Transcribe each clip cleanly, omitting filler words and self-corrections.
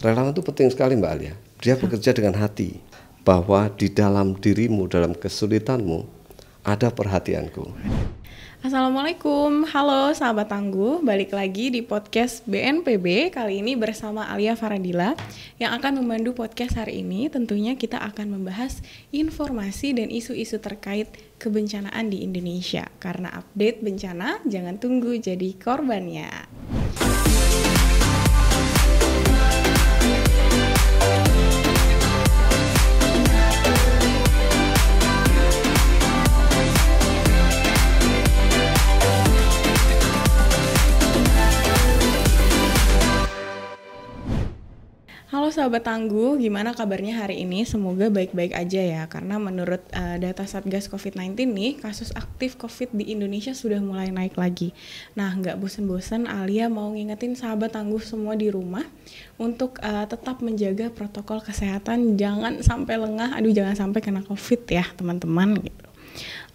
Relawan itu penting sekali Mbak Alia. Dia bekerja dengan hati bahwa di dalam dirimu, dalam kesulitanmu ada perhatianku. Assalamualaikum, halo sahabat tangguh, balik lagi di podcast BNPB. Kali ini bersama Alia Faradila yang akan memandu podcast hari ini. Tentunya kita akan membahas informasi dan isu-isu terkait kebencanaan di Indonesia. Karena update bencana, jangan tunggu jadi korbannya. Halo sahabat tangguh, gimana kabarnya hari ini? Semoga baik-baik aja ya, karena menurut data Satgas COVID-19 nih, kasus aktif COVID di Indonesia sudah mulai naik lagi. Nah, nggak bosan-bosan Alia mau ngingetin sahabat tangguh semua di rumah untuk tetap menjaga protokol kesehatan, jangan sampai lengah, jangan sampai kena COVID ya teman-teman gitu.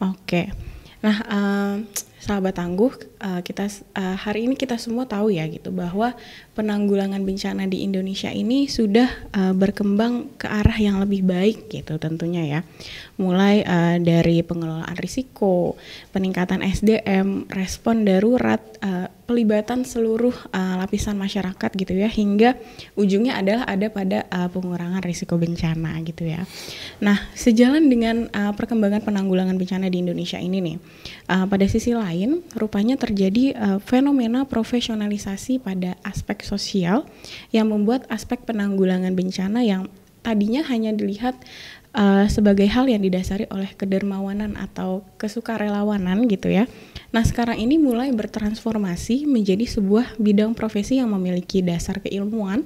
Oke. Nah, sahabat tangguh, kita hari ini kita semua tahu ya gitu bahwa penanggulangan bencana di Indonesia ini sudah berkembang ke arah yang lebih baik gitu tentunya ya. Mulai dari pengelolaan risiko, peningkatan SDM, respon darurat, pelibatan seluruh lapisan masyarakat gitu ya, hingga ujungnya adalah ada pada pengurangan risiko bencana gitu ya. Nah, sejalan dengan perkembangan penanggulangan bencana di Indonesia ini nih, pada sisi lain rupanya terjadi fenomena profesionalisasi pada aspek sosial yang membuat aspek penanggulangan bencana yang tadinya hanya dilihat sebagai hal yang didasari oleh kedermawanan atau kesukarelawanan gitu ya. Nah, sekarang ini mulai bertransformasi menjadi sebuah bidang profesi yang memiliki dasar keilmuan,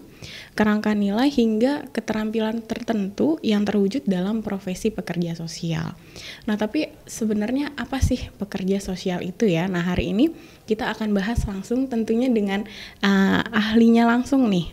kerangka nilai hingga keterampilan tertentu yang terwujud dalam profesi pekerja sosial. Nah, tapi sebenarnya apa sih pekerja sosial itu ya? Nah, hari ini kita akan bahas langsung tentunya dengan ahlinya langsung nih.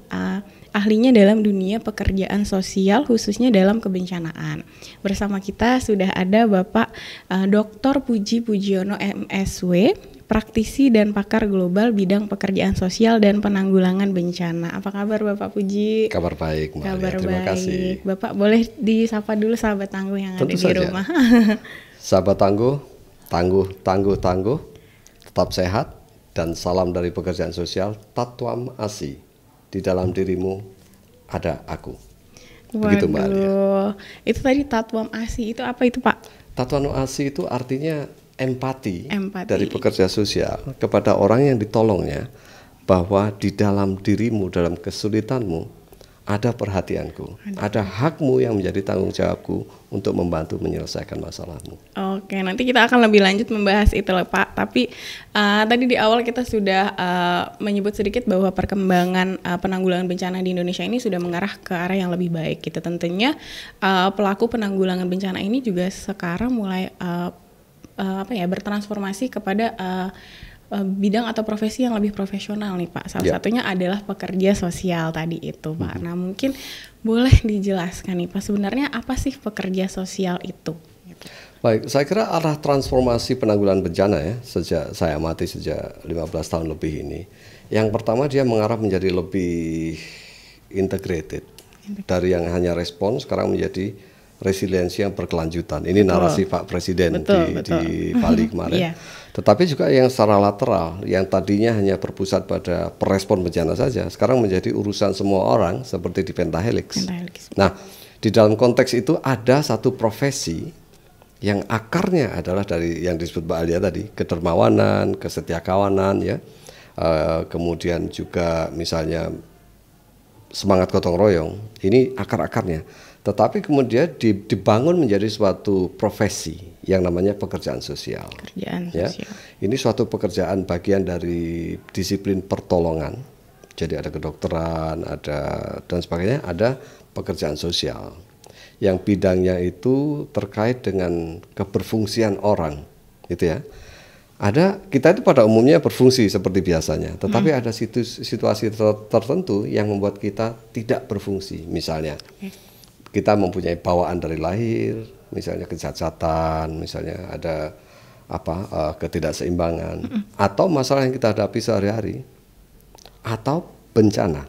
Ahlinya dalam dunia pekerjaan sosial khususnya dalam kebencanaan. Bersama kita sudah ada Bapak Dr. Puji Pujiono MSW, praktisi dan pakar global bidang pekerjaan sosial dan penanggulangan bencana. Apa kabar Bapak Puji? Kabar baik Mbak Alia, terima kasih. Bapak boleh disapa dulu sahabat tangguh yang Tentu ada saja. di rumah. Sahabat tangguh, tetap sehat dan salam dari pekerjaan sosial Tatwam Asi. Di dalam dirimu ada aku. Begitu Mbak Alia. Itu tadi Tatwam Asi, itu apa itu Pak? Tatwam Asi itu artinya empati dari Empati. pekerja sosial kepada orang yang ditolongnya, bahwa di dalam dirimu, dalam kesulitanmu ada perhatianku, ada hakmu yang menjadi tanggung jawabku untuk membantu menyelesaikan masalahmu. Oke, nanti kita akan lebih lanjut membahas itu loh Pak. Tapi tadi di awal kita sudah menyebut sedikit bahwa perkembangan penanggulangan bencana di Indonesia ini sudah mengarah ke arah yang lebih baik gitu. Tentunya pelaku penanggulangan bencana ini juga sekarang mulai bertransformasi kepada bidang atau profesi yang lebih profesional nih Pak. Salah satunya adalah pekerja sosial tadi itu Pak. Nah, mungkin boleh dijelaskan nih Pak, sebenarnya apa sih pekerja sosial itu? Baik, saya kira arah transformasi penanggulangan bencana ya, sejak saya amati sejak 15 tahun lebih ini. Yang pertama, dia mengarah menjadi lebih integrated. Dari yang hanya respon sekarang menjadi resiliensi yang berkelanjutan. Ini narasi Pak Presiden di Bali kemarin. Yeah. Tetapi juga yang secara lateral, yang tadinya hanya berpusat pada perespon bencana saja, sekarang menjadi urusan semua orang seperti di Pentahelix. Nah, di dalam konteks itu ada satu profesi yang akarnya adalah dari yang disebut Mbak Alia tadi, kedermawanan, kesetiakawanan, ya, kemudian juga misalnya semangat gotong royong. Ini akar-akarnya. Tetapi kemudian dibangun menjadi suatu profesi yang namanya pekerjaan sosial. Ini suatu pekerjaan bagian dari disiplin pertolongan. Jadi ada kedokteran, ada dan sebagainya, ada pekerjaan sosial. Yang bidangnya itu terkait dengan keberfungsian orang, gitu ya. Kita itu pada umumnya berfungsi seperti biasanya, tetapi ada situasi tertentu yang membuat kita tidak berfungsi. Misalnya kita mempunyai bawaan dari lahir, misalnya kecacatan, misalnya ada ketidakseimbangan, atau masalah yang kita hadapi sehari-hari, atau bencana.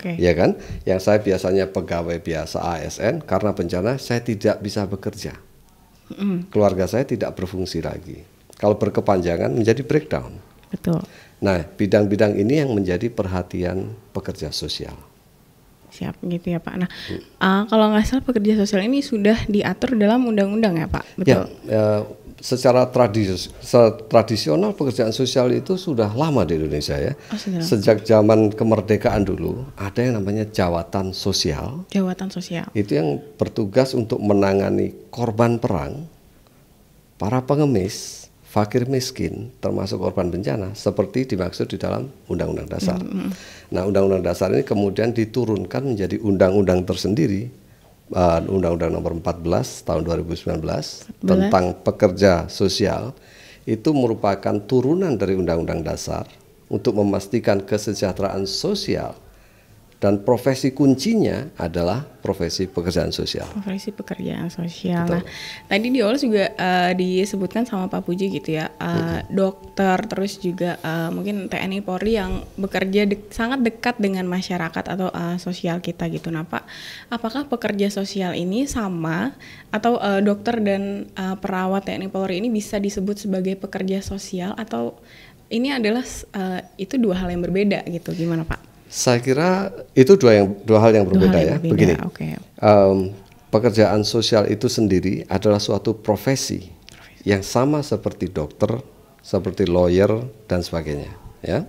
Oke. Ya kan? Yang saya biasanya pegawai biasa ASN, karena bencana saya tidak bisa bekerja. Keluarga saya tidak berfungsi lagi. Kalau berkepanjangan menjadi breakdown. Betul. Nah, bidang-bidang ini yang menjadi perhatian pekerja sosial. Siap gitu ya Pak. Nah, kalau nggak salah pekerja sosial ini sudah diatur dalam undang-undang ya Pak? Betul. Ya, secara tradisional pekerjaan sosial itu sudah lama di Indonesia ya. Sejak zaman kemerdekaan dulu ada yang namanya jawatan sosial. Jawatan sosial. Itu yang bertugas untuk menangani korban perang, para pengemis, fakir miskin, termasuk korban bencana, seperti dimaksud di dalam Undang-Undang Dasar. Nah, Undang-Undang Dasar ini kemudian diturunkan menjadi undang-undang tersendiri, Undang-Undang Nomor 14 tahun 2019 tentang pekerja sosial. Itu merupakan turunan dari Undang-Undang Dasar untuk memastikan kesejahteraan sosial, dan profesi kuncinya adalah profesi pekerjaan sosial. Profesi pekerjaan sosial. Betul. Nah, tadi di awal juga disebutkan sama Pak Puji gitu ya, dokter, terus juga mungkin TNI Polri yang bekerja sangat dekat dengan masyarakat atau sosial kita gitu. Nah Pak, apakah pekerja sosial ini sama atau dokter dan perawat TNI Polri ini bisa disebut sebagai pekerja sosial, atau ini adalah itu dua hal yang berbeda gitu? Gimana Pak? Saya kira itu dua hal yang berbeda ya. Begini, pekerjaan sosial itu sendiri adalah suatu profesi yang sama seperti dokter, seperti lawyer dan sebagainya. Ya.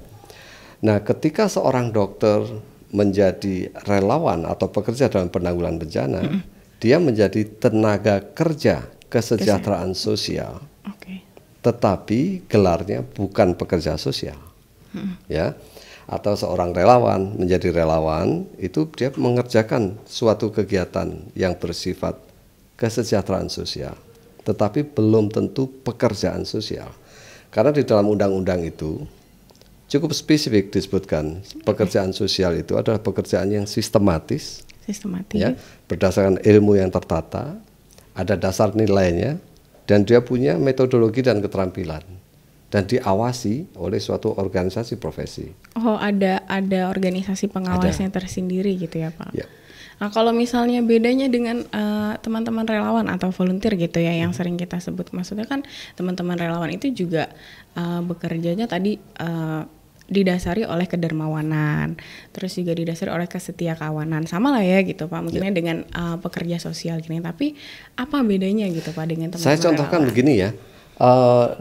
Nah, ketika seorang dokter menjadi relawan atau pekerja dalam penanggulangan bencana, dia menjadi tenaga kerja kesejahteraan sosial. Tetapi gelarnya bukan pekerja sosial. Ya. Atau seorang relawan menjadi relawan, itu dia mengerjakan suatu kegiatan yang bersifat kesejahteraan sosial, tetapi belum tentu pekerjaan sosial. Karena di dalam undang-undang itu cukup spesifik disebutkan pekerjaan sosial itu adalah pekerjaan yang sistematis. Ya, berdasarkan ilmu yang tertata, ada dasar nilainya, dan dia punya metodologi dan keterampilan, dan diawasi oleh suatu organisasi profesi. Oh, ada organisasi pengawasnya tersendiri gitu ya Pak? Ya. Nah, kalau misalnya bedanya dengan teman-teman relawan atau volunteer gitu ya, yang sering kita sebut, maksudnya kan teman-teman relawan itu juga bekerjanya tadi didasari oleh kedermawanan, terus juga didasari oleh kesetiakawanan, sama lah ya gitu Pak, mungkinnya dengan pekerja sosial gini. Tapi apa bedanya gitu Pak dengan teman-teman Saya contohkan relawan? Begini ya.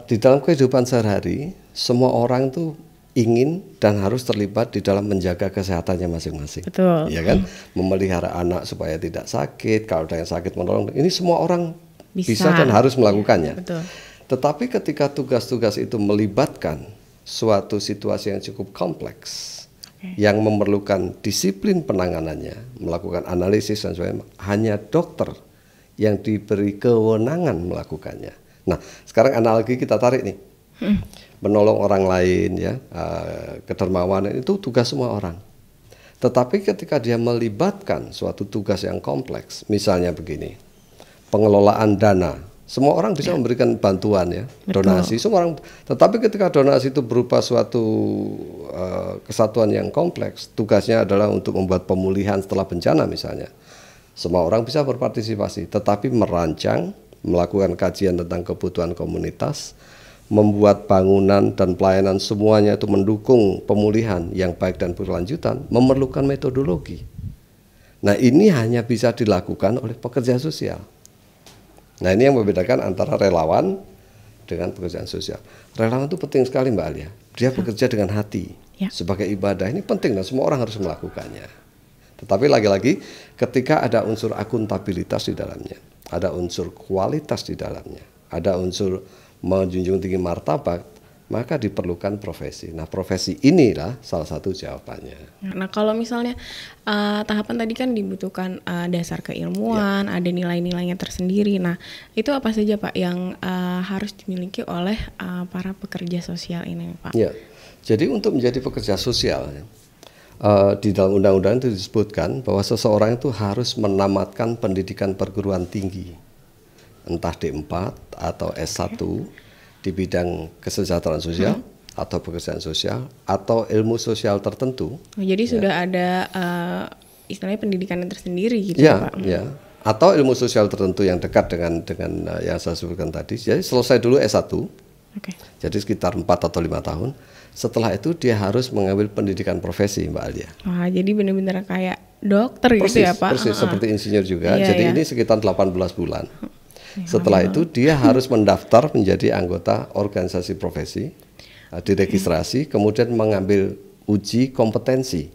Di dalam kehidupan sehari-hari, semua orang tuh ingin dan harus terlibat di dalam menjaga kesehatannya masing-masing. Betul. Ya kan? Memelihara anak supaya tidak sakit, kalau ada yang sakit menolong. Ini semua orang bisa dan harus melakukannya. Betul. Tetapi ketika tugas-tugas itu melibatkan suatu situasi yang cukup kompleks, yang memerlukan disiplin penanganannya, melakukan analisis dan sebagainya, hanya dokter yang diberi kewenangan melakukannya. Nah, sekarang analogi kita tarik nih, menolong orang lain ya, kedermawanan itu tugas semua orang. Tetapi ketika dia melibatkan suatu tugas yang kompleks, misalnya begini, pengelolaan dana, semua orang bisa memberikan bantuan ya, donasi, semua orang. Tetapi ketika donasi itu berupa suatu kesatuan yang kompleks, tugasnya adalah untuk membuat pemulihan setelah bencana misalnya. Semua orang bisa berpartisipasi, tetapi merancang, melakukan kajian tentang kebutuhan komunitas, membuat bangunan dan pelayanan semuanya itu mendukung pemulihan yang baik dan berkelanjutan, memerlukan metodologi. Nah, ini hanya bisa dilakukan oleh pekerja sosial. Nah, ini yang membedakan antara relawan dengan pekerjaan sosial. Relawan itu penting sekali Mbak Alia. Dia bekerja dengan hati sebagai ibadah, ini penting dan semua orang harus melakukannya. Tetapi lagi-lagi ketika ada unsur akuntabilitas di dalamnya, ada unsur kualitas di dalamnya, ada unsur menjunjung tinggi martabat, maka diperlukan profesi. Nah, profesi inilah salah satu jawabannya. Nah, kalau misalnya tahapan tadi kan dibutuhkan dasar keilmuan, ada nilai-nilainya tersendiri. Nah, itu apa saja Pak yang harus dimiliki oleh para pekerja sosial ini Pak? Ya, jadi untuk menjadi pekerja sosial, di dalam undang-undang itu disebutkan bahwa seseorang itu harus menamatkan pendidikan perguruan tinggi, entah D4 atau S1 di bidang kesejahteraan sosial, atau pekerjaan sosial atau ilmu sosial tertentu. Jadi sudah ada istilahnya pendidikan yang tersendiri gitu Ya, Pak. ya. Atau ilmu sosial tertentu yang dekat dengan yang saya sebutkan tadi. Jadi selesai dulu S1. Oke. Jadi sekitar 4 atau 5 tahun. Setelah itu dia harus mengambil pendidikan profesi, Mbak Alia. Wah, jadi benar-benar kayak dokter gitu ya Pak. Persis, seperti insinyur juga. Iya, Jadi iya. ini sekitar 18 bulan. Setelah itu dia harus mendaftar menjadi anggota organisasi profesi, diregistrasi, kemudian mengambil uji kompetensi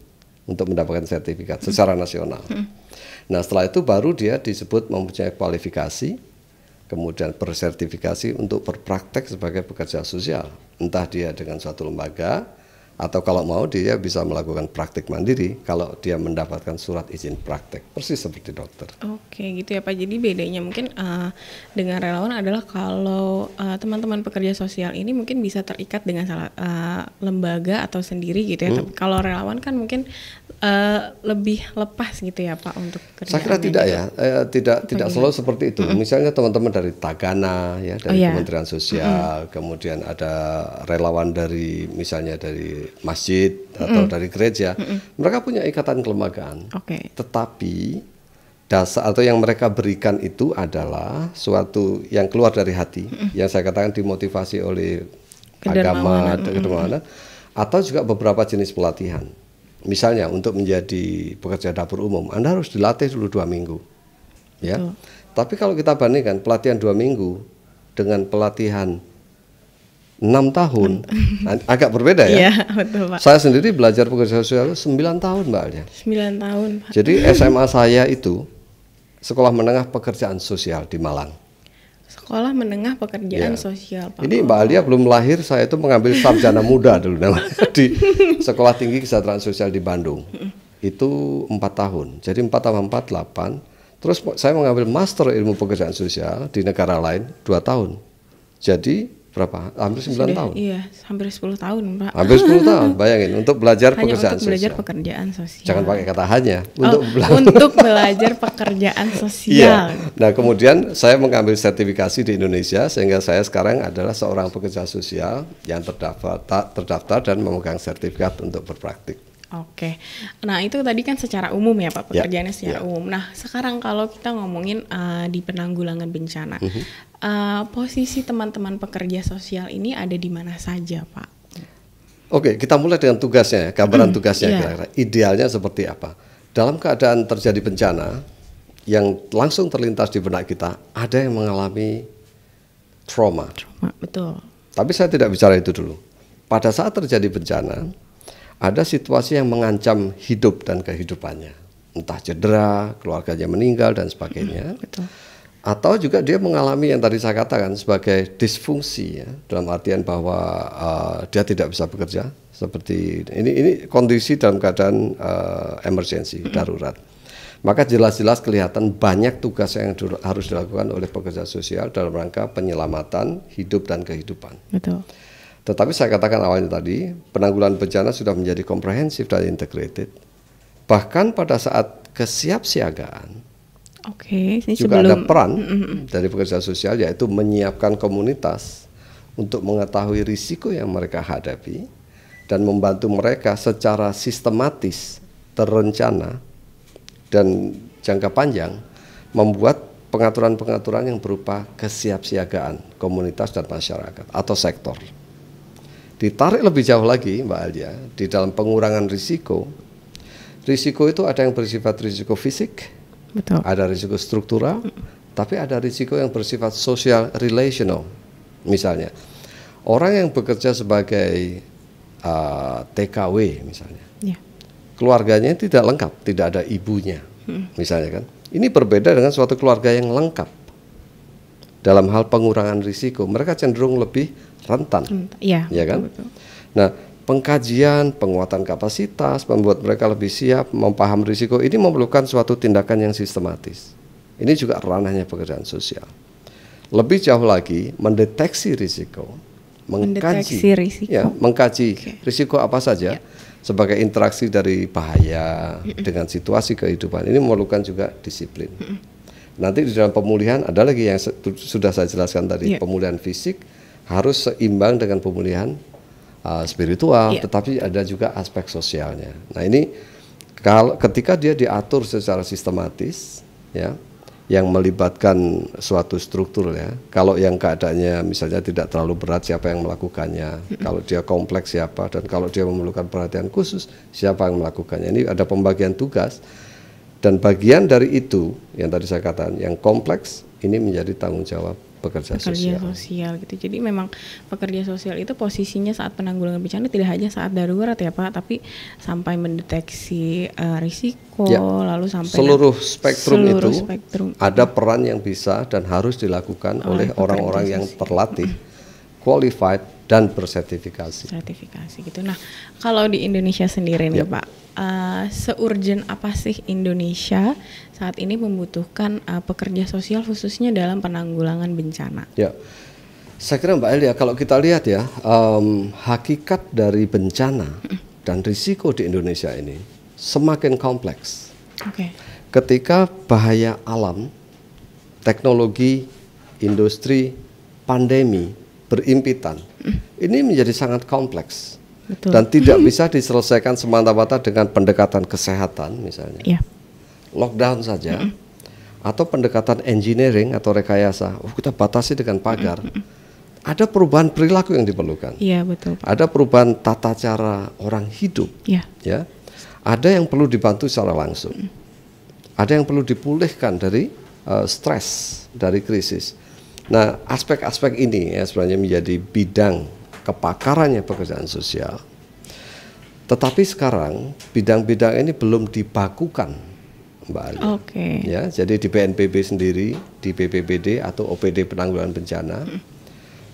untuk mendapatkan sertifikat secara nasional. Nah, setelah itu baru dia disebut mempunyai kualifikasi, kemudian bersertifikasi untuk berpraktek sebagai pekerja sosial. Entah dia dengan suatu lembaga, atau kalau mau dia bisa melakukan praktik mandiri kalau dia mendapatkan surat izin praktek, persis seperti dokter. Oke, gitu ya Pak. Jadi bedanya mungkin dengan relawan adalah kalau teman-teman pekerja sosial ini mungkin bisa terikat dengan salah lembaga atau sendiri gitu ya. Tapi kalau relawan kan mungkin lebih lepas gitu ya Pak untuk kerjaan. Saya kira tidak ya, tidak selalu seperti itu. Misalnya teman-teman dari Tagana ya, dari Kementerian Sosial, kemudian ada relawan dari misalnya dari masjid atau dari gereja, mereka punya ikatan kelembagaan. Tetapi dasar atau yang mereka berikan itu adalah suatu yang keluar dari hati, yang saya katakan dimotivasi oleh agama, kedermawanan, atau juga beberapa jenis pelatihan. Misalnya untuk menjadi pekerja dapur umum, Anda harus dilatih dulu 2 minggu, ya. Tapi kalau kita bandingkan pelatihan 2 minggu dengan pelatihan 6 tahun, agak berbeda ya. Iya, betul Pak. Saya sendiri belajar pekerja sosial 9 tahun Mbak Alia. 9 tahun Pak. Jadi SMA saya itu sekolah menengah pekerjaan sosial di Malang. Sekolah menengah pekerjaan sosial Pak. Ini Mbak Alia belum lahir, saya itu mengambil sarjana muda dulu namanya di Sekolah Tinggi Kesejahteraan Sosial di Bandung. Itu 4 tahun. Jadi 4 tambah 4, 8. Terus saya mengambil master ilmu pekerjaan sosial di negara lain 2 tahun. Jadi berapa? Hampir 9 tahun. Iya, hampir 10 tahun, Pak. Hampir 10 tahun, bayangin untuk belajar hanya pekerjaan untuk belajar sosial. pekerjaan sosial. Jangan pakai kata hanya, untuk belajar pekerjaan sosial. Iya. Nah, kemudian saya mengambil sertifikasi di Indonesia sehingga saya sekarang adalah seorang pekerja sosial yang terdaftar dan memegang sertifikat untuk berpraktik. Oke, nah itu tadi kan secara umum ya Pak, pekerjaannya secara umum. Nah sekarang kalau kita ngomongin di penanggulangan bencana, posisi teman-teman pekerja sosial ini ada di mana saja Pak? Oke, kita mulai dengan tugasnya, gambaran tugasnya kira-kira. Idealnya seperti apa? Dalam keadaan terjadi bencana yang langsung terlintas di benak kita, ada yang mengalami trauma. Betul. Tapi saya tidak bicara itu dulu. Pada saat terjadi bencana, ada situasi yang mengancam hidup dan kehidupannya, entah cedera, keluarganya meninggal dan sebagainya. Betul. Atau juga dia mengalami yang tadi saya katakan sebagai disfungsi ya, dalam artian bahwa dia tidak bisa bekerja, seperti ini kondisi dalam keadaan emergency, darurat. Maka jelas-jelas kelihatan banyak tugas yang harus dilakukan oleh pekerja sosial dalam rangka penyelamatan hidup dan kehidupan. Betul. Tetapi saya katakan awalnya tadi, penanggulangan bencana sudah menjadi komprehensif dan integrated. Bahkan pada saat kesiapsiagaan, juga ada peran dari pekerja sosial, yaitu menyiapkan komunitas untuk mengetahui risiko yang mereka hadapi dan membantu mereka secara sistematis, terencana, dan jangka panjang membuat pengaturan-pengaturan yang berupa kesiapsiagaan komunitas dan masyarakat atau sektor. Ditarik lebih jauh lagi Mbak Alia, di dalam pengurangan risiko itu ada yang bersifat risiko fisik, betul, ada risiko struktural, tapi ada risiko yang bersifat sosial relational. Misalnya, orang yang bekerja sebagai TKW misalnya, keluarganya tidak lengkap, tidak ada ibunya, misalnya kan. Ini berbeda dengan suatu keluarga yang lengkap. Dalam hal pengurangan risiko, mereka cenderung lebih rentan, ya kan? Betul. Nah, pengkajian, penguatan kapasitas, membuat mereka lebih siap, memahami risiko, ini memerlukan suatu tindakan yang sistematis. Ini juga ranahnya pekerjaan sosial. Lebih jauh lagi, mendeteksi risiko, mengkaji risiko apa saja sebagai interaksi dari bahaya dengan situasi kehidupan. Ini memerlukan juga disiplin. Nanti di dalam pemulihan ada lagi yang sudah saya jelaskan tadi, pemulihan fisik harus seimbang dengan pemulihan spiritual, tetapi ada juga aspek sosialnya. Nah ini ketika dia diatur secara sistematis, ya, yang melibatkan suatu struktur, ya. Kalau yang keadaannya misalnya tidak terlalu berat, siapa yang melakukannya? Kalau dia kompleks siapa? Dan kalau dia memerlukan perhatian khusus, siapa yang melakukannya? Ini ada pembagian tugas. Dan bagian dari itu yang tadi saya katakan, yang kompleks ini menjadi tanggung jawab pekerja sosial gitu. Jadi memang pekerja sosial itu posisinya saat penanggulangan bencana tidak hanya saat darurat ya Pak, tapi sampai mendeteksi risiko, lalu sampai seluruh spektrum ada peran yang bisa dan harus dilakukan oleh orang-orang yang terlatih, qualified dan bersertifikasi. Gitu. Nah, kalau di Indonesia sendiri nih Pak, se-urgent apa sih Indonesia saat ini membutuhkan pekerja sosial khususnya dalam penanggulangan bencana? Ya, saya kira Mbak Elia, kalau kita lihat ya, hakikat dari bencana dan risiko di Indonesia ini semakin kompleks. Ketika bahaya alam, teknologi, industri, pandemi berimpitan, ini menjadi sangat kompleks. Betul. Dan tidak bisa diselesaikan semata-mata dengan pendekatan kesehatan misalnya, lockdown saja, atau pendekatan engineering atau rekayasa, kita batasi dengan pagar. Ada perubahan perilaku yang diperlukan. Iya, betul, Pak. Ada perubahan tata cara orang hidup. Ya, ada yang perlu dibantu secara langsung. Ada yang perlu dipulihkan dari stres, dari krisis. Nah, aspek-aspek ini ya sebenarnya menjadi bidang kepakarannya pekerjaan sosial. Tetapi sekarang bidang-bidang ini belum dibakukan, Mbak Ali. Ya, jadi di BNPB sendiri, di BPBD atau OPD penanggulangan bencana,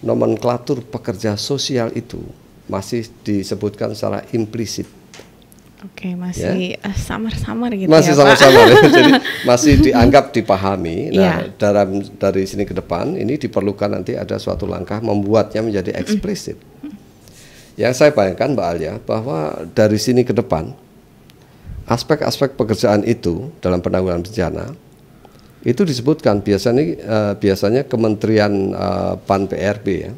nomenklatur pekerja sosial itu masih disebutkan secara implisit. Masih samar-samar gitu masih ya, samar-samar ya. Jadi masih dianggap dipahami. Nah, dari sini ke depan ini diperlukan nanti ada suatu langkah membuatnya menjadi eksplisit. Yang saya bayangkan Mbak Alia, bahwa dari sini ke depan aspek-aspek pekerjaan itu dalam penanggulangan bencana itu disebutkan biasanya Kementerian PAN PRB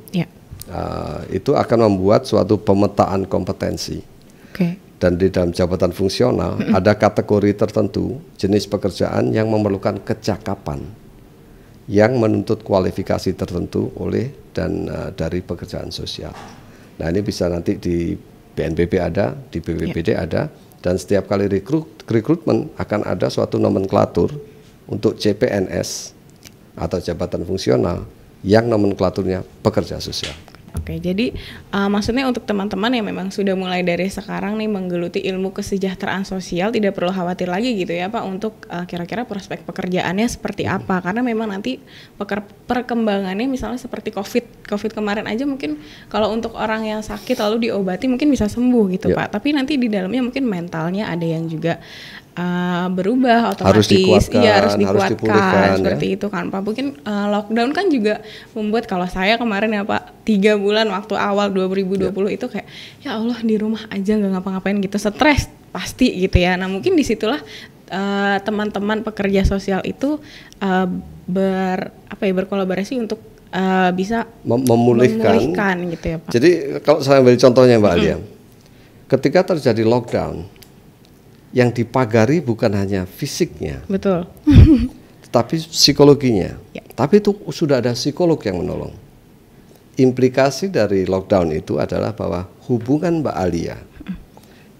itu akan membuat suatu pemetaan kompetensi. Dan di dalam jabatan fungsional ada kategori tertentu jenis pekerjaan yang memerlukan kecakapan yang menuntut kualifikasi tertentu oleh dan dari pekerjaan sosial. Nah ini bisa nanti di BNPB ada, di BPBD ada, dan setiap kali rekrutmen akan ada suatu nomenklatur untuk CPNS atau jabatan fungsional yang nomenklaturnya pekerja sosial. Jadi maksudnya untuk teman-teman yang memang sudah mulai dari sekarang nih menggeluti ilmu kesejahteraan sosial, tidak perlu khawatir lagi gitu ya Pak untuk kira-kira prospek pekerjaannya seperti apa, karena memang nanti perkembangannya misalnya seperti COVID kemarin aja, mungkin kalau untuk orang yang sakit lalu diobati mungkin bisa sembuh gitu Pak, tapi nanti di dalamnya mungkin mentalnya ada yang juga berubah otomatis, harus dikuatkan seperti itu kan Pak. Mungkin lockdown kan juga membuat, kalau saya kemarin ya Pak 3 bulan waktu awal 2020 itu kayak ya Allah di rumah aja nggak ngapa-ngapain gitu, stres pasti gitu ya. Nah mungkin disitulah teman-teman pekerja sosial itu berkolaborasi untuk bisa memulihkan gitu ya Pak. Jadi kalau saya ambil contohnya Mbak Alia, ketika terjadi lockdown, yang dipagari bukan hanya fisiknya, betul, tetapi psikologinya. Tapi itu sudah ada psikolog yang menolong. Implikasi dari lockdown itu adalah bahwa hubungan Mbak Alia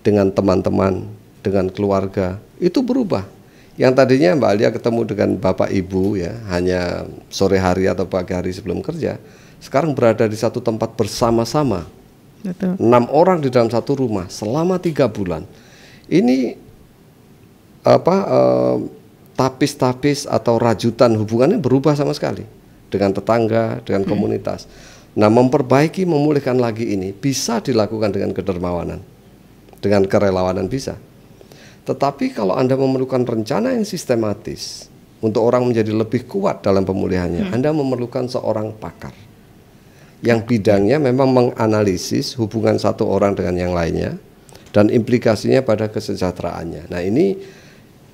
dengan teman-teman, dengan keluarga itu berubah. Yang tadinya Mbak Alia ketemu dengan bapak ibu ya hanya sore hari atau pagi hari sebelum kerja, sekarang berada di satu tempat bersama-sama. 6 orang di dalam satu rumah selama 3 bulan. Ini tapis-tapis atau rajutan hubungannya berubah sama sekali dengan tetangga, dengan komunitas. Nah, memulihkan lagi ini bisa dilakukan dengan kedermawanan, dengan kerelawanan bisa. Tetapi kalau Anda memerlukan rencana yang sistematis untuk orang menjadi lebih kuat dalam pemulihannya, Anda memerlukan seorang pakar yang bidangnya memang menganalisis hubungan satu orang dengan yang lainnya dan implikasinya pada kesejahteraannya. Nah, ini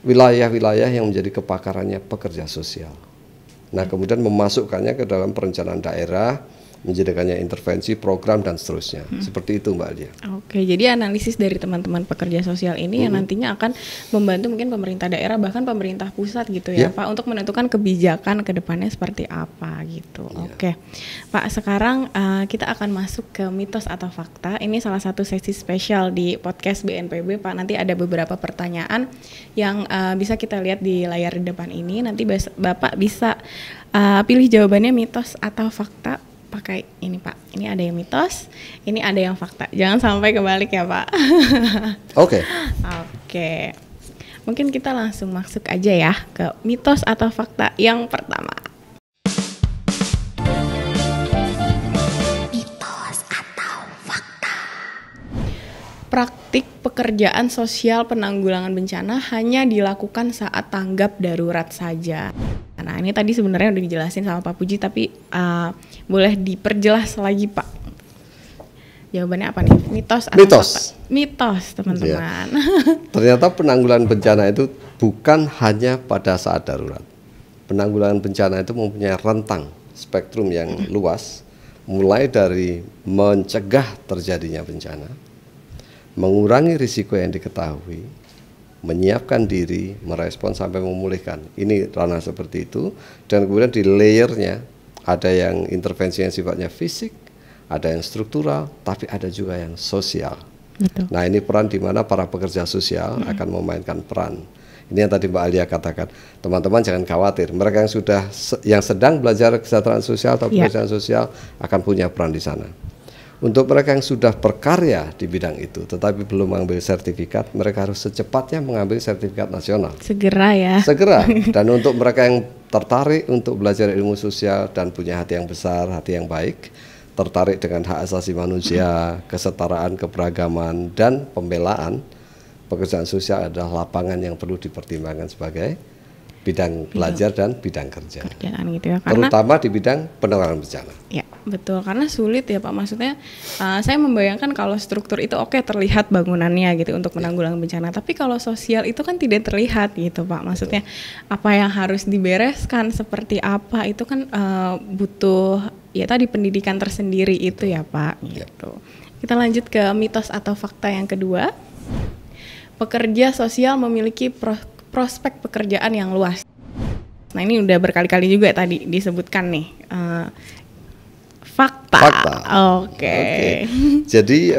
wilayah-wilayah yang menjadi kepakarannya pekerja sosial. Nah, kemudian memasukkannya ke dalam perencanaan daerah, menjadikannya intervensi, program dan seterusnya. Seperti itu Mbak Alia. Oke, jadi analisis dari teman-teman pekerja sosial ini yang nantinya akan membantu mungkin pemerintah daerah bahkan pemerintah pusat gitu ya Pak, untuk menentukan kebijakan ke depannya seperti apa gitu. Oke, Pak, sekarang kita akan masuk ke mitos atau fakta. Ini salah satu sesi spesial di podcast BNPB Pak. Nanti ada beberapa pertanyaan yang bisa kita lihat di layar di depan ini. Nanti Bapak bisa pilih jawabannya mitos atau fakta pakai ini Pak. Ini ada yang mitos, ini ada yang fakta. Jangan sampai kebalik ya Pak. Oke. Oke. Mungkin kita langsung masuk aja ya ke mitos atau fakta yang pertama. Mitos atau fakta. Praktik pekerjaan sosial penanggulangan bencana hanya dilakukan saat tanggap darurat saja. Nah, ini tadi sebenarnya udah dijelasin sama Pak Puji, tapi boleh diperjelas lagi Pak. Jawabannya apa nih? Mitos atau fakta? Mitos, teman-teman. Ya. Ternyata penanggulangan bencana itu bukan hanya pada saat darurat. Penanggulangan bencana itu mempunyai rentang spektrum yang luas, mulai dari mencegah terjadinya bencana, mengurangi risiko yang diketahui, menyiapkan diri, merespon sampai memulihkan. Ini ranah seperti itu. Dan kemudian di layernya ada yang intervensi yang sifatnya fisik, ada yang struktural, tapi ada juga yang sosial. Betul. Nah, ini peran di mana para pekerja sosial akan memainkan peran. Ini yang tadi Mbak Alia katakan, teman-teman jangan khawatir. Mereka yang sedang belajar kesejahteraan sosial atau pekerjaan sosial akan punya peran di sana. Untuk mereka yang sudah berkarya di bidang itu tetapi belum mengambil sertifikat, mereka harus secepatnya mengambil sertifikat nasional. Segera ya. Segera. Dan untuk mereka yang tertarik untuk belajar ilmu sosial dan punya hati yang besar, hati yang baik, tertarik dengan hak asasi manusia, kesetaraan, keberagaman, dan pembelaan, pekerjaan sosial adalah lapangan yang perlu dipertimbangkan sebagai bidang belajar dan bidang kerja. Kerjaan gitu ya. Terutama di bidang penanggulangan bencana. Ya, betul. Karena sulit ya Pak. Maksudnya saya membayangkan kalau struktur itu oke terlihat bangunannya gitu untuk menanggulangi bencana. Tapi kalau sosial itu kan tidak terlihat gitu Pak. Maksudnya apa yang harus dibereskan seperti apa itu kan butuh ya tadi pendidikan tersendiri itu ya Pak. Gitu. Kita lanjut ke mitos atau fakta yang kedua. Pekerja sosial memiliki prospek pekerjaan yang luas. Nah, ini udah berkali-kali juga tadi disebutkan nih. Fakta. Oke. Jadi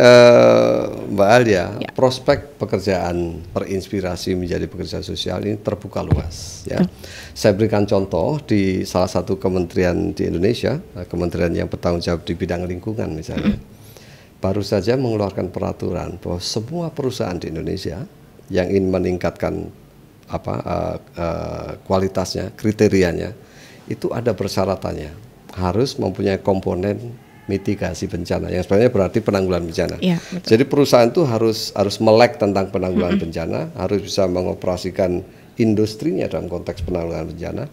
Mbak Alia, prospek pekerjaan terinspirasi menjadi pekerja sosial ini terbuka luas. Ya. Saya berikan contoh di salah satu kementerian di Indonesia, kementerian yang bertanggung jawab di bidang lingkungan misalnya. Baru saja mengeluarkan peraturan bahwa semua perusahaan di Indonesia yang ingin meningkatkan kualitasnya, kriterianya, itu ada persyaratannya. Harus mempunyai komponen mitigasi bencana, yang sebenarnya berarti penanggulangan bencana. Ya, jadi perusahaan itu harus melek tentang penanggulangan bencana, harus bisa mengoperasikan industrinya dalam konteks penanggulangan bencana.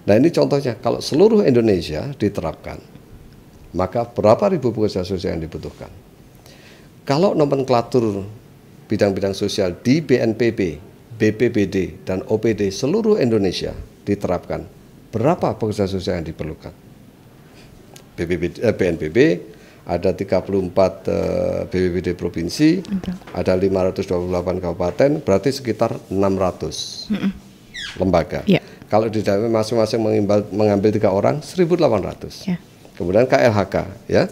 Nah, ini contohnya, kalau seluruh Indonesia diterapkan, maka berapa ribu pekerja sosial yang dibutuhkan. Kalau nomenklatur bidang-bidang sosial di BNPB, BPBD, dan OPD seluruh Indonesia diterapkan, berapa pekerja sosial yang diperlukan? BNPB ada 34 BPBD provinsi, ada 528 kabupaten, berarti sekitar 600 lembaga. Kalau di dalamnya masing-masing mengambil 3 orang, 1.800. Kemudian KLHK, ya.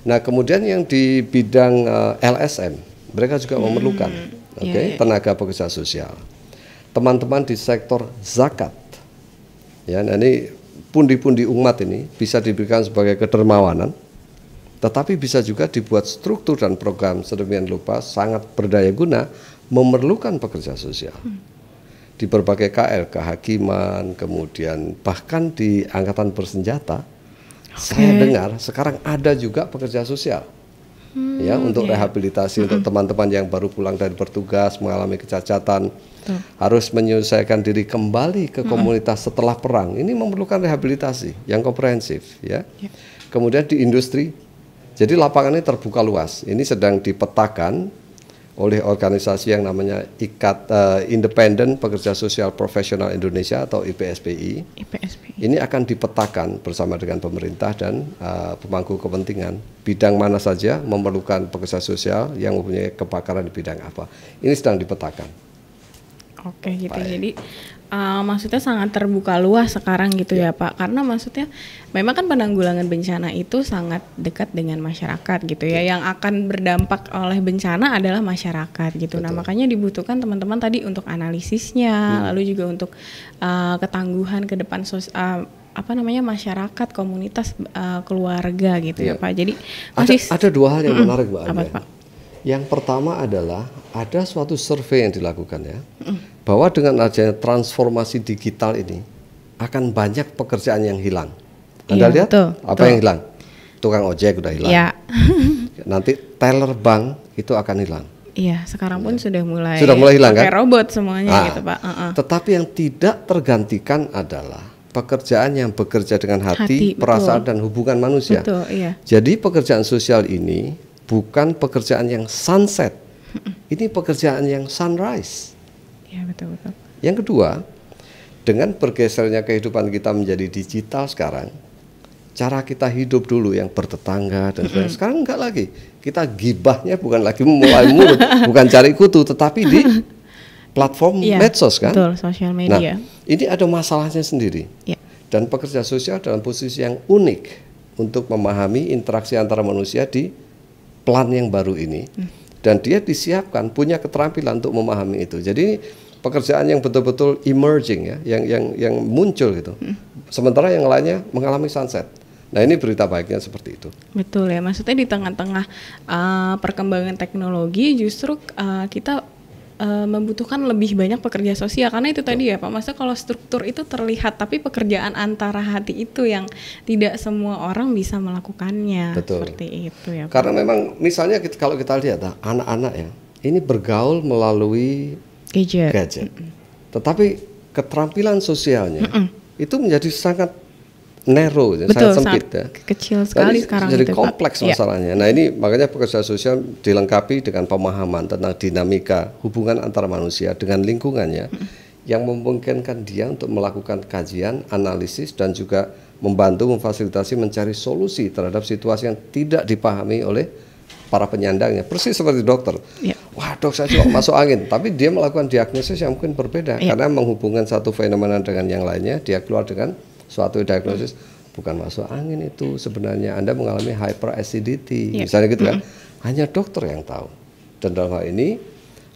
Nah, kemudian yang di bidang LSM, mereka juga memerlukan tenaga pekerja sosial. Teman-teman di sektor zakat, ya, nah ini pundi-pundi umat ini bisa diberikan sebagai kedermawanan, tetapi bisa juga dibuat struktur dan program sedemikian rupa sangat berdaya guna, memerlukan pekerja sosial. Di berbagai KL, kehakiman, kemudian bahkan di angkatan bersenjata, saya dengar sekarang ada juga pekerja sosial. Ya, untuk rehabilitasi untuk teman-teman yang baru pulang dari bertugas mengalami kecacatan, harus menyelesaikan diri kembali ke komunitas setelah perang. Ini memerlukan rehabilitasi yang komprehensif, ya. Kemudian di industri, jadi lapangannya terbuka luas. Ini sedang dipetakan oleh organisasi yang namanya Independen Pekerja Sosial Profesional Indonesia atau IPSPI. Ini akan dipetakan bersama dengan pemerintah dan pemangku kepentingan bidang mana saja memerlukan pekerja sosial yang mempunyai kepakaran di bidang apa. Ini sedang dipetakan. Oke gitu. Jadi maksudnya sangat terbuka luas sekarang gitu ya Pak, karena maksudnya memang kan penanggulangan bencana itu sangat dekat dengan masyarakat gitu ya, yang akan berdampak oleh bencana adalah masyarakat gitu. Nah makanya dibutuhkan teman-teman tadi untuk analisisnya, lalu juga untuk ketangguhan ke depan masyarakat, komunitas, keluarga gitu ya Pak. Jadi ada dua hal yang menarik Mbak Anja. Pak? Yang pertama adalah ada suatu survei yang dilakukan ya, bahwa dengan adanya transformasi digital ini akan banyak pekerjaan yang hilang. Anda lihat apa yang hilang? Tukang ojek udah hilang. Ya. Nanti teller bank itu akan hilang. Iya, sekarang pun sudah mulai hilang kan? Robot semuanya gitu Pak. Tetapi yang tidak tergantikan adalah pekerjaan yang bekerja dengan hati, perasaan dan hubungan manusia. Betul, iya. Jadi pekerjaan sosial ini bukan pekerjaan yang sunset. Ini pekerjaan yang sunrise. Ya, betul. Yang kedua, dengan bergesernya kehidupan kita menjadi digital sekarang, cara kita hidup dulu yang bertetangga dan sebagainya, sekarang enggak lagi. Kita gibahnya bukan lagi mulai mulut, bukan cari kutu, tetapi di platform medsos kan. Betul, sosial media. Nah, ini ada masalahnya sendiri. Ya. Dan pekerja sosial dalam posisi yang unik untuk memahami interaksi antara manusia di plan yang baru ini. Dan dia disiapkan punya keterampilan untuk memahami itu. Jadi pekerjaan yang betul-betul emerging ya, yang muncul gitu. Sementara yang lainnya mengalami sunset. Nah ini berita baiknya seperti itu. Betul ya, maksudnya di tengah-tengah perkembangan teknologi justru kita membutuhkan lebih banyak pekerja sosial, karena itu tadi ya Pak, maksudnya kalau struktur itu terlihat tapi pekerjaan antara hati itu yang tidak semua orang bisa melakukannya. Betul. Seperti itu ya Pak. Karena memang misalnya kalau kita lihat anak-anak ya, ini bergaul melalui gadget. Tetapi keterampilan sosialnya itu menjadi sangat narrow, sangat sempit ya. Kecil sekali sekarang. Jadi kompleks masalahnya. Nah ini makanya pekerja sosial dilengkapi dengan pemahaman tentang dinamika hubungan antara manusia dengan lingkungannya, yang memungkinkan dia untuk melakukan kajian, analisis dan juga membantu memfasilitasi mencari solusi terhadap situasi yang tidak dipahami oleh para penyandangnya. Persis seperti dokter. Wah dok saya cuma masuk angin, tapi dia melakukan diagnosis yang mungkin berbeda karena menghubungkan satu fenomena dengan yang lainnya, dia keluar dengan suatu diagnosis, bukan masuk angin itu sebenarnya Anda mengalami hyperacidity, misalnya gitu kan. Hanya dokter yang tahu. Dan dalam hal ini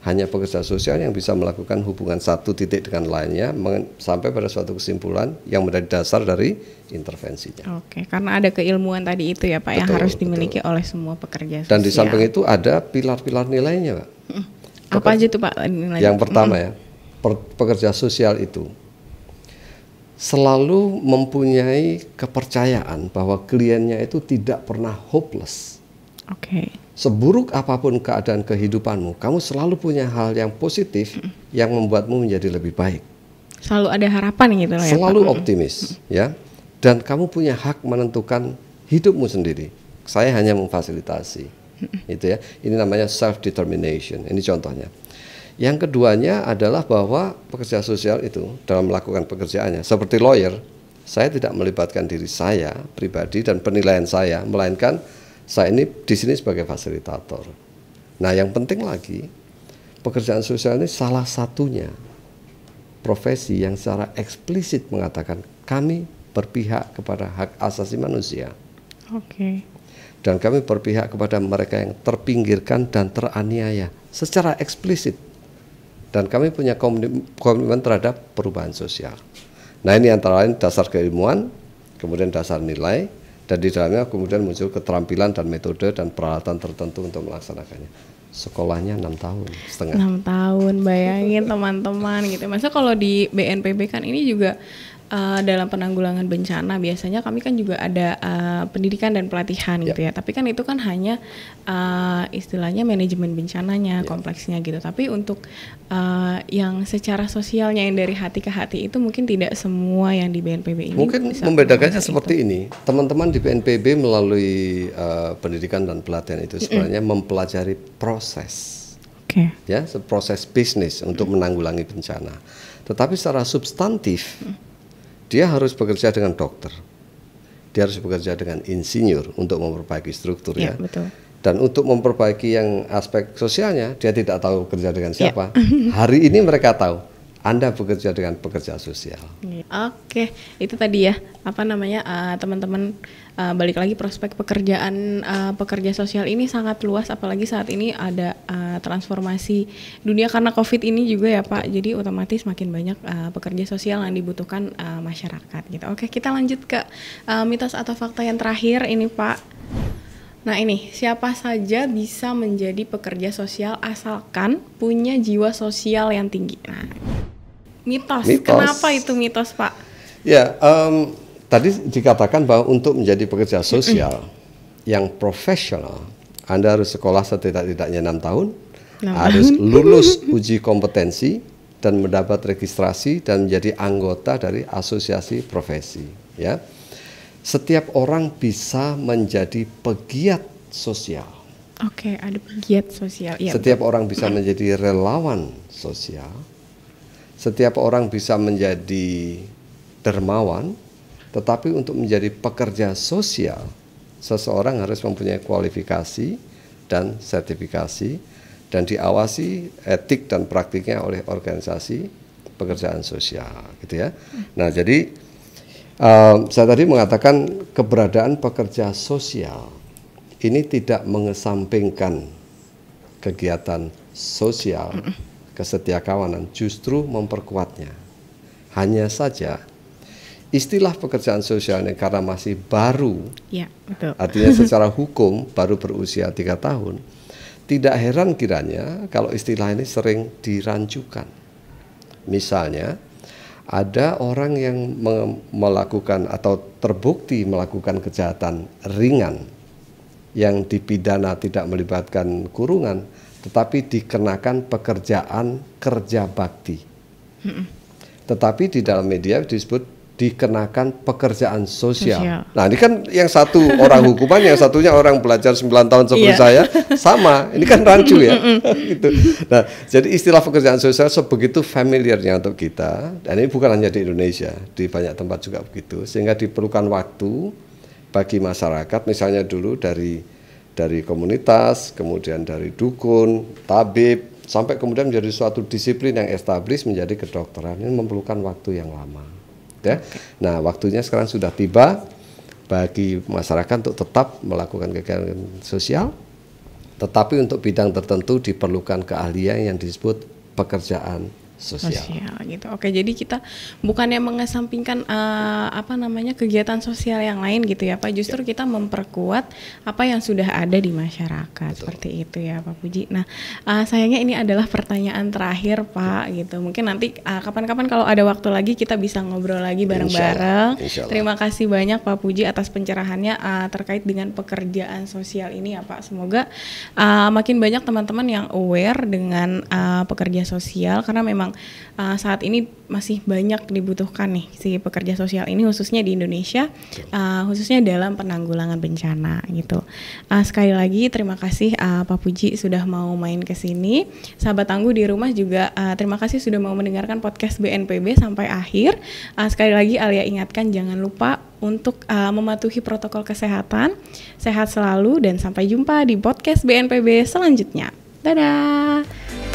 hanya pekerja sosial yang bisa melakukan hubungan satu titik dengan lainnya sampai pada suatu kesimpulan yang menjadi dasar dari intervensinya. Oke, karena ada keilmuan tadi itu ya Pak, yang harus dimiliki oleh semua pekerja sosial. Dan di samping itu ada pilar-pilar nilainya Pak. Apa aja tuh Pak nilainya? Yang pertama ya, pekerja sosial itu selalu mempunyai kepercayaan bahwa kliennya itu tidak pernah hopeless. Seburuk apapun keadaan kehidupanmu, kamu selalu punya hal yang positif yang membuatmu menjadi lebih baik. Selalu ada harapan gitu loh ya Pak. Selalu optimis ya. Dan kamu punya hak menentukan hidupmu sendiri. Saya hanya memfasilitasi. Itu ya. Ini namanya self determination. Ini contohnya. Yang keduanya adalah bahwa pekerja sosial itu dalam melakukan pekerjaannya seperti lawyer, saya tidak melibatkan diri saya pribadi dan penilaian saya, melainkan saya ini di sini sebagai fasilitator. Nah, yang penting lagi, pekerjaan sosial ini salah satunya profesi yang secara eksplisit mengatakan kami berpihak kepada hak asasi manusia. Dan kami berpihak kepada mereka yang terpinggirkan dan teraniaya secara eksplisit. Dan kami punya komitmen terhadap perubahan sosial. Nah ini antara lain dasar keilmuan, kemudian dasar nilai, dan di dalamnya kemudian muncul keterampilan dan metode dan peralatan tertentu untuk melaksanakannya. Sekolahnya 6 tahun setengah. 6 tahun, bayangin teman-teman gitu. Maksudnya kalau di BNPB kan ini juga dalam penanggulangan bencana biasanya kami kan juga ada pendidikan dan pelatihan gitu ya. Tapi kan itu kan hanya istilahnya manajemen bencananya, kompleksnya gitu. Tapi untuk yang secara sosialnya yang dari hati ke hati itu mungkin tidak semua yang di BNPB ini. Mungkin membedakannya seperti ini. Teman-teman di BNPB melalui pendidikan dan pelatihan itu sebenarnya mempelajari proses. Oke. Ya, proses bisnis untuk menanggulangi bencana. Tetapi secara substantif, dia harus bekerja dengan dokter, dia harus bekerja dengan insinyur untuk memperbaiki struktur ya. Betul. Dan untuk memperbaiki yang aspek sosialnya, dia tidak tahu bekerja dengan siapa. Hari ini mereka tahu, Anda bekerja dengan pekerja sosial. Oke, itu tadi ya, apa namanya, teman-teman, balik lagi prospek pekerjaan pekerja sosial ini sangat luas, apalagi saat ini ada transformasi dunia karena COVID ini juga ya Pak. Jadi otomatis makin banyak pekerja sosial yang dibutuhkan masyarakat gitu. Oke, kita lanjut ke mitos atau fakta yang terakhir ini Pak. Nah ini, siapa saja bisa menjadi pekerja sosial asalkan punya jiwa sosial yang tinggi. Nah, mitos. Kenapa itu mitos Pak? Ya, tadi dikatakan bahwa untuk menjadi pekerja sosial yang profesional, Anda harus sekolah setidak-tidaknya 6 tahun, harus lulus uji kompetensi dan mendapat registrasi dan menjadi anggota dari asosiasi profesi. Ya, setiap orang bisa menjadi pegiat sosial. Oke, ada pegiat sosial. Ya, setiap orang bisa menjadi relawan sosial. Setiap orang bisa menjadi dermawan, tetapi untuk menjadi pekerja sosial, seseorang harus mempunyai kualifikasi dan sertifikasi dan diawasi etik dan praktiknya oleh organisasi pekerjaan sosial, gitu ya. Nah, jadi saya tadi mengatakan keberadaan pekerja sosial ini tidak mengesampingkan kegiatan sosial, kesetiakawanan, justru memperkuatnya. Hanya saja istilah pekerjaan sosial ini karena masih baru, ya, betul. Artinya secara hukum baru berusia 3 tahun, tidak heran kiranya kalau istilah ini sering dirancukan. Misalnya, ada orang yang melakukan atau terbukti melakukan kejahatan ringan yang dipidana tidak melibatkan kurungan, tetapi dikenakan pekerjaan kerja bakti. Tetapi di dalam media disebut dikenakan pekerjaan sosial. Nah, ini kan yang satu orang hukuman, yang satunya orang belajar 9 tahun seperti saya, sama. Ini kan rancu ya. Gitu. Nah, jadi istilah pekerjaan sosial sebegitu familiarnya untuk kita, dan ini bukan hanya di Indonesia, di banyak tempat juga begitu, sehingga diperlukan waktu bagi masyarakat, misalnya dulu dari komunitas, kemudian dari dukun, tabib, sampai kemudian menjadi suatu disiplin yang establis menjadi kedokteran. Ini memerlukan waktu yang lama. Ya. Nah, waktunya sekarang sudah tiba bagi masyarakat untuk tetap melakukan kegiatan sosial, tetapi untuk bidang tertentu diperlukan keahlian yang disebut pekerjaan sosial gitu. Oke, jadi kita bukannya mengesampingkan kegiatan sosial yang lain gitu ya Pak, justru kita memperkuat apa yang sudah ada di masyarakat. Betul. Seperti itu ya Pak Puji. Nah, sayangnya ini adalah pertanyaan terakhir Pak gitu. Mungkin nanti kapan-kapan kalau ada waktu lagi kita bisa ngobrol lagi bareng-bareng. Insya Allah. Terima kasih banyak Pak Puji atas pencerahannya terkait dengan pekerjaan sosial ini ya Pak. Semoga makin banyak teman-teman yang aware dengan pekerja sosial, karena memang saat ini masih banyak dibutuhkan nih si pekerja sosial ini, khususnya di Indonesia, khususnya dalam penanggulangan bencana gitu. Sekali lagi terima kasih Pak Puji sudah mau main ke sini. Sahabat Tangguh di rumah juga terima kasih sudah mau mendengarkan podcast BNPB sampai akhir. Sekali lagi Alia ingatkan, jangan lupa untuk mematuhi protokol kesehatan. Sehat selalu dan sampai jumpa di podcast BNPB selanjutnya. Dadah.